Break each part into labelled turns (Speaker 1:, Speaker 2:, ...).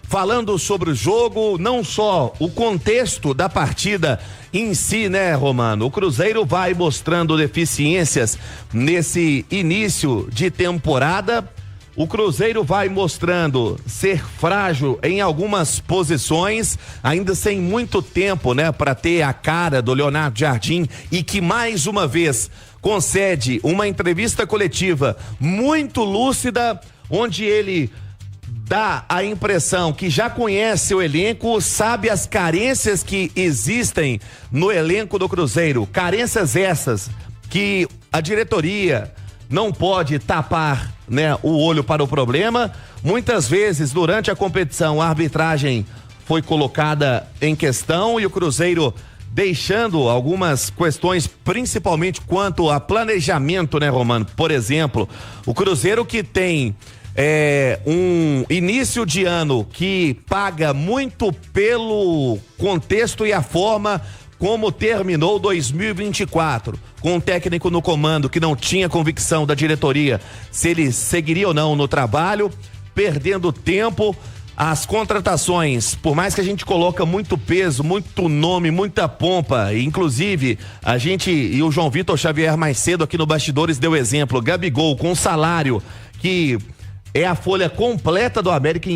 Speaker 1: falando sobre o jogo, não só o contexto da partida em si, né, Romano? O Cruzeiro vai mostrando deficiências nesse início de temporada. O Cruzeiro vai mostrando ser frágil em algumas posições, ainda sem muito tempo, né, para ter a cara do Leonardo Jardim, e que mais uma vez concede uma entrevista coletiva muito lúcida, onde ele dá a impressão que já conhece o elenco, sabe as carências que existem no elenco do Cruzeiro, carências essas que a diretoria não pode tapar, né, o olho para o problema. Muitas vezes durante a competição a arbitragem foi colocada em questão e o Cruzeiro deixando algumas questões, principalmente quanto a planejamento, né, Romano? Por exemplo, o Cruzeiro que tem um início de ano que paga muito pelo contexto e a forma como terminou 2024, com um técnico no comando que não tinha convicção da diretoria se ele seguiria ou não no trabalho, perdendo tempo. As contratações, por mais que a gente coloca muito peso, muito nome, muita pompa, inclusive a gente e o João Vitor Xavier mais cedo aqui no Bastidores deu exemplo, Gabigol com salário que é a folha completa do América,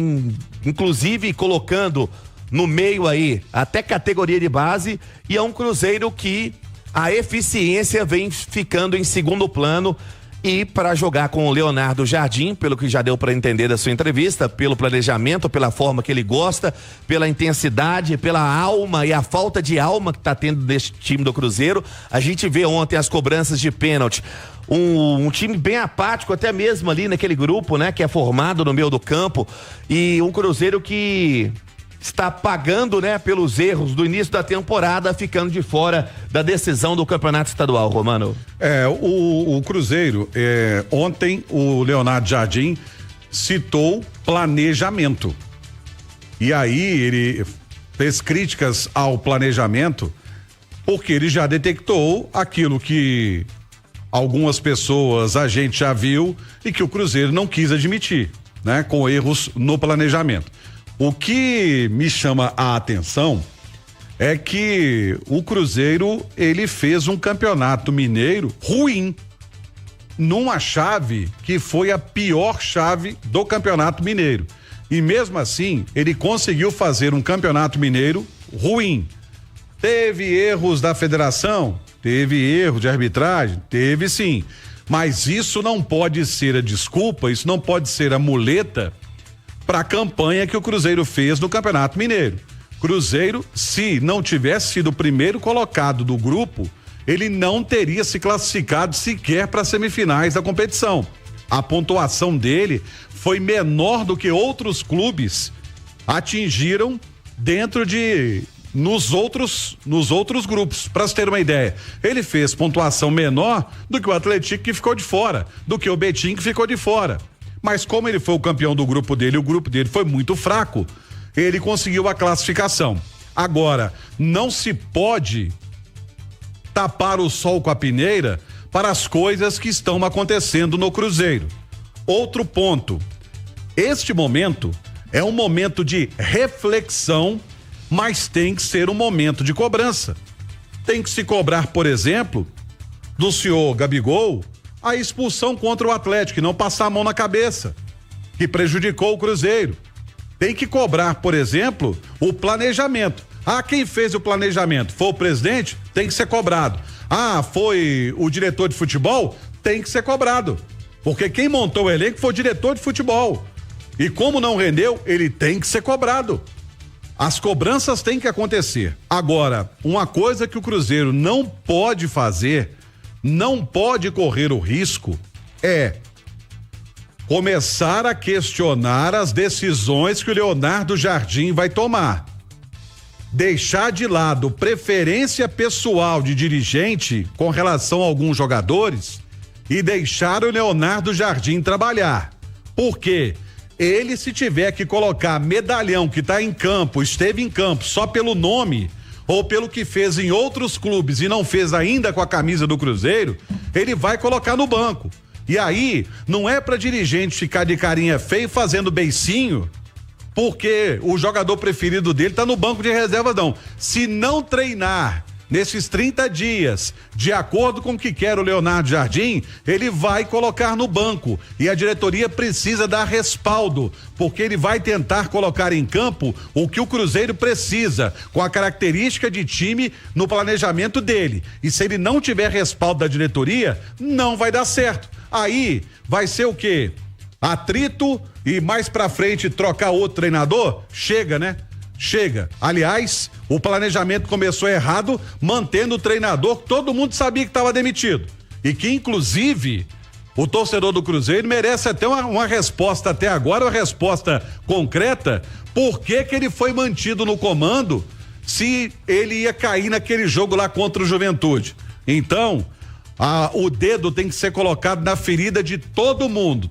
Speaker 1: inclusive colocando no meio aí até categoria de base, e é um Cruzeiro que a eficiência vem ficando em segundo plano. E para jogar com o Leonardo Jardim, pelo que já deu para entender da sua entrevista, pelo planejamento, pela forma que ele gosta, pela intensidade, pela alma e a falta de alma que tá tendo desse time do Cruzeiro, a gente vê ontem as cobranças de pênalti. Um time bem apático, até mesmo ali naquele grupo, né, que é formado no meio do campo, e um Cruzeiro que está pagando, né, pelos erros do início da temporada, ficando de fora da decisão do campeonato estadual, Romano.
Speaker 2: O Cruzeiro, ontem o Leonardo Jardim citou planejamento. E aí ele fez críticas ao planejamento porque ele já detectou aquilo que algumas pessoas a gente já viu e que o Cruzeiro não quis admitir, né, com erros no planejamento. O que me chama a atenção é que o Cruzeiro, ele fez um campeonato mineiro ruim, numa chave que foi a pior chave do campeonato mineiro. E mesmo assim, ele conseguiu fazer um campeonato mineiro ruim. Teve erros da federação? Teve erro de arbitragem? Teve sim. Mas isso não pode ser a desculpa, isso não pode ser a muleta para a campanha que o Cruzeiro fez no Campeonato Mineiro. Cruzeiro, se não tivesse sido o primeiro colocado do grupo, ele não teria se classificado sequer para as semifinais da competição. A pontuação dele foi menor do que outros clubes atingiram nos outros grupos. Para você ter uma ideia, ele fez pontuação menor do que o Atlético, que ficou de fora, do que o Betim, que ficou de fora. Mas como ele foi o campeão do grupo dele, o grupo dele foi muito fraco, ele conseguiu a classificação. Agora, não se pode tapar o sol com a peneira para as coisas que estão acontecendo no Cruzeiro. Outro ponto, este momento é um momento de reflexão, mas tem que ser um momento de cobrança. Tem que se cobrar, por exemplo, do senhor Gabigol, a expulsão contra o Atlético, que não passar a mão na cabeça, que prejudicou o Cruzeiro. Tem que cobrar, por exemplo, o planejamento. Quem fez o planejamento? Foi o presidente? Tem que ser cobrado. Foi o diretor de futebol? Tem que ser cobrado. Porque quem montou o elenco foi o diretor de futebol. E como não rendeu, ele tem que ser cobrado. As cobranças têm que acontecer. Agora, uma coisa que o Cruzeiro não pode fazer, não pode correr o risco, é começar a questionar as decisões que o Leonardo Jardim vai tomar. Deixar de lado preferência pessoal de dirigente com relação a alguns jogadores e deixar o Leonardo Jardim trabalhar. Por quê? Ele, se tiver que colocar medalhão que está em campo, esteve em campo só pelo nome ou pelo que fez em outros clubes e não fez ainda com a camisa do Cruzeiro, ele vai colocar no banco. E aí, não é para dirigente ficar de carinha feia fazendo beicinho porque o jogador preferido dele tá no banco de reserva, não. Se não treinar nesses 30 dias, de acordo com o que quer o Leonardo Jardim, ele vai colocar no banco e a diretoria precisa dar respaldo, porque ele vai tentar colocar em campo o que o Cruzeiro precisa, com a característica de time no planejamento dele. E se ele não tiver respaldo da diretoria, não vai dar certo. Aí vai ser o quê? Atrito e mais pra frente trocar outro treinador? Chega, né? Chega. Aliás, o planejamento começou errado, mantendo o treinador que todo mundo sabia que estava demitido. E que, inclusive, o torcedor do Cruzeiro merece até uma resposta até agora, uma resposta concreta, por que ele foi mantido no comando se ele ia cair naquele jogo lá contra o Juventude. Então, o dedo tem que ser colocado na ferida de todo mundo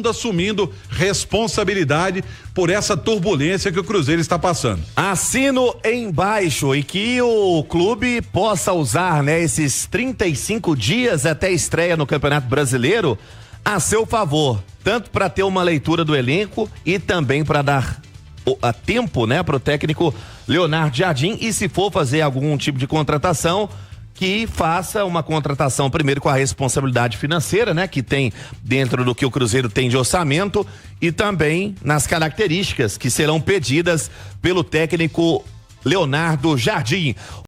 Speaker 2: assumindo responsabilidade por essa turbulência que o Cruzeiro está passando.
Speaker 1: Assino embaixo e que o clube possa usar, né, esses 35 dias até a estreia no Campeonato Brasileiro a seu favor, tanto para ter uma leitura do elenco e também para dar a tempo, né, para o técnico Leonardo Jardim, e se for fazer algum tipo de contratação, que faça uma contratação primeiro com a responsabilidade financeira, né, que tem dentro do que o Cruzeiro tem de orçamento, e também nas características que serão pedidas pelo técnico Leonardo Jardim.